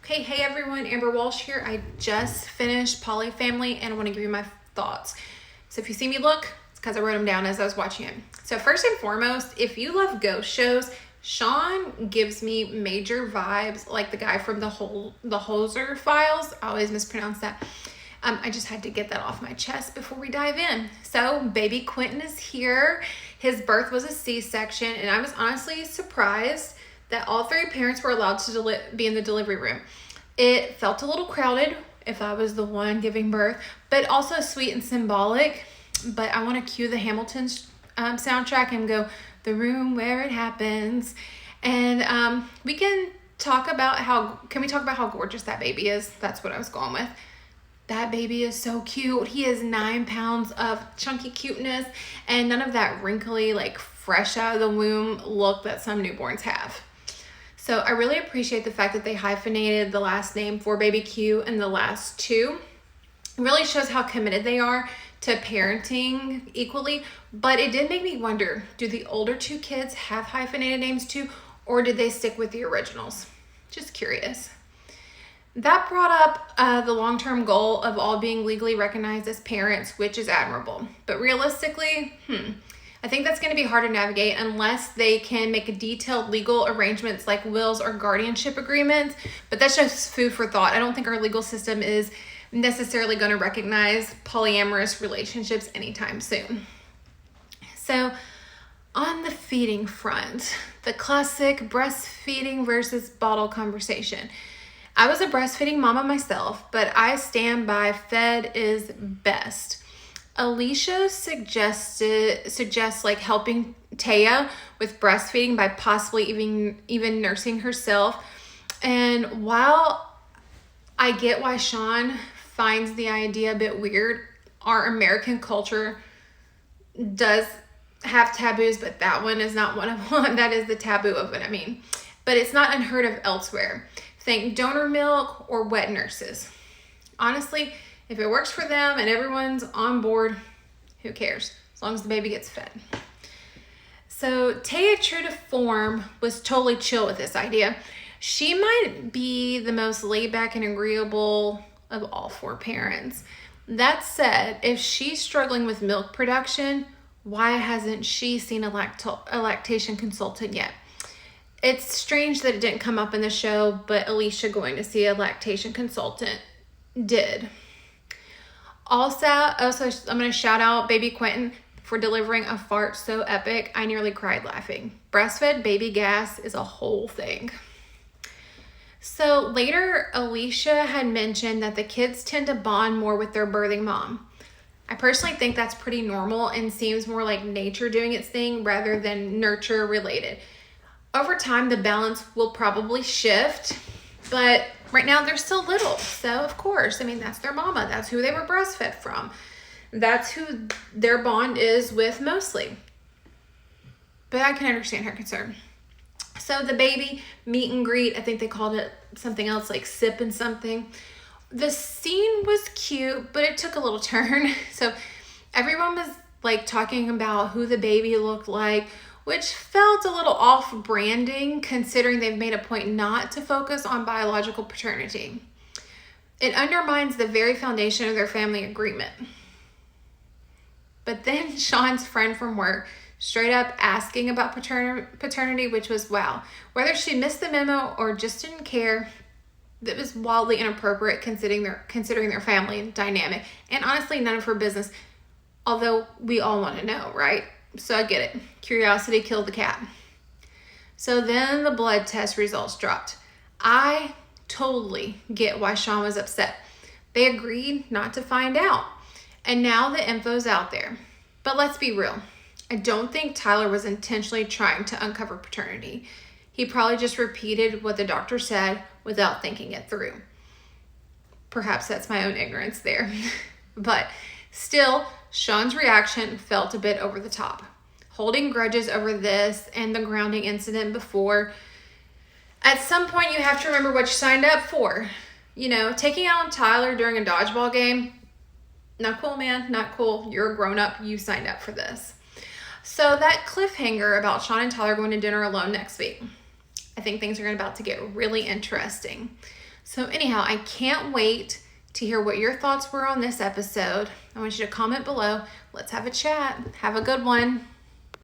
Okay, hey everyone, Amber Walsh here. I just finished PolyFamily and I want to give you my thoughts. So if you see me look, it's because I wrote them down as I was watching it. So first and foremost, if you love ghost shows, Sean gives me major vibes like the guy from the Holzer Files. I always mispronounce that. I just had to get that off my chest before we dive in. So baby Quentin is here. His birth was a C-section and I was honestly surprised that all three parents were allowed to be in the delivery room. It felt a little crowded if I was the one giving birth, but also sweet and symbolic. But I want to cue the Hamilton's soundtrack and go, the room where it happens. And we can talk about how gorgeous that baby is? That's what I was going with. That baby is so cute. He is 9 pounds of chunky cuteness and none of that wrinkly, like fresh out of the womb look that some newborns have. So I really appreciate the fact that they hyphenated the last name for baby Q and the last two. It really shows how committed they are to parenting equally, but it did make me wonder, do the older two kids have hyphenated names too, or did they stick with the originals? Just curious. That brought up the long-term goal of all being legally recognized as parents, which is admirable. But realistically, I think that's going to be hard to navigate unless they can make a detailed legal arrangements like wills or guardianship agreements. But that's just food for thought. I don't think our legal system is necessarily going to recognize polyamorous relationships anytime soon. So on the feeding front, the classic breastfeeding versus bottle conversation. I was a breastfeeding mama myself, but I stand by fed is best. Alicia suggests like helping Taya with breastfeeding by possibly even nursing herself. And while I get why Sean finds the idea a bit weird, our American culture does have taboos, but that one is not one of them. That is the taboo of it, I mean. But it's not unheard of elsewhere. Think donor milk or wet nurses. Honestly, if it works for them and everyone's on board, who cares? As long as the baby gets fed. So Taya, true to form, was totally chill with this idea. She might be the most laid back and agreeable of all four parents. That said, if she's struggling with milk production, why hasn't she seen a lactation consultant yet? It's strange that it didn't come up in the show, but Alicia going to see a lactation consultant did. Also, I'm going to shout out baby Quentin for delivering a fart so epic, I nearly cried laughing. Breastfed baby gas is a whole thing. So later, Alicia had mentioned that the kids tend to bond more with their birthing mom. I personally think that's pretty normal and seems more like nature doing its thing rather than nurture related. Over time, the balance will probably shift, but right now they're still little. So of course, I mean, that's their mama. That's who they were breastfed from. That's who their bond is with mostly. But I can understand her concern. So the baby meet and greet, I think they called it something else like sip and something. The scene was cute, but it took a little turn. So everyone was like talking about who the baby looked like, which felt a little off-branding considering they've made a point not to focus on biological paternity. It undermines the very foundation of their family agreement. But then Sean's friend from work straight up asking about paternity, which was wow. Whether she missed the memo or just didn't care, that was wildly inappropriate considering their family dynamic. And honestly, none of her business, although we all want to know, right? So I get it. Curiosity killed the cat. So then the blood test results dropped. I totally get why Sean was upset. They agreed not to find out. And now the info's out there. But let's be real. I don't think Tyler was intentionally trying to uncover paternity. He probably just repeated what the doctor said without thinking it through. Perhaps that's my own ignorance there. But still, Sean's reaction felt a bit over the top. Holding grudges over this and the grounding incident before. At some point, you have to remember what you signed up for. You know, taking out Tyler during a dodgeball game, not cool, man, not cool. You're a grown-up, you signed up for this. So that cliffhanger about Sean and Tyler going to dinner alone next week. I think things are about to get really interesting. So anyhow, I can't wait to hear what your thoughts were on this episode. I want you to comment below. Let's have a chat. Have a good one.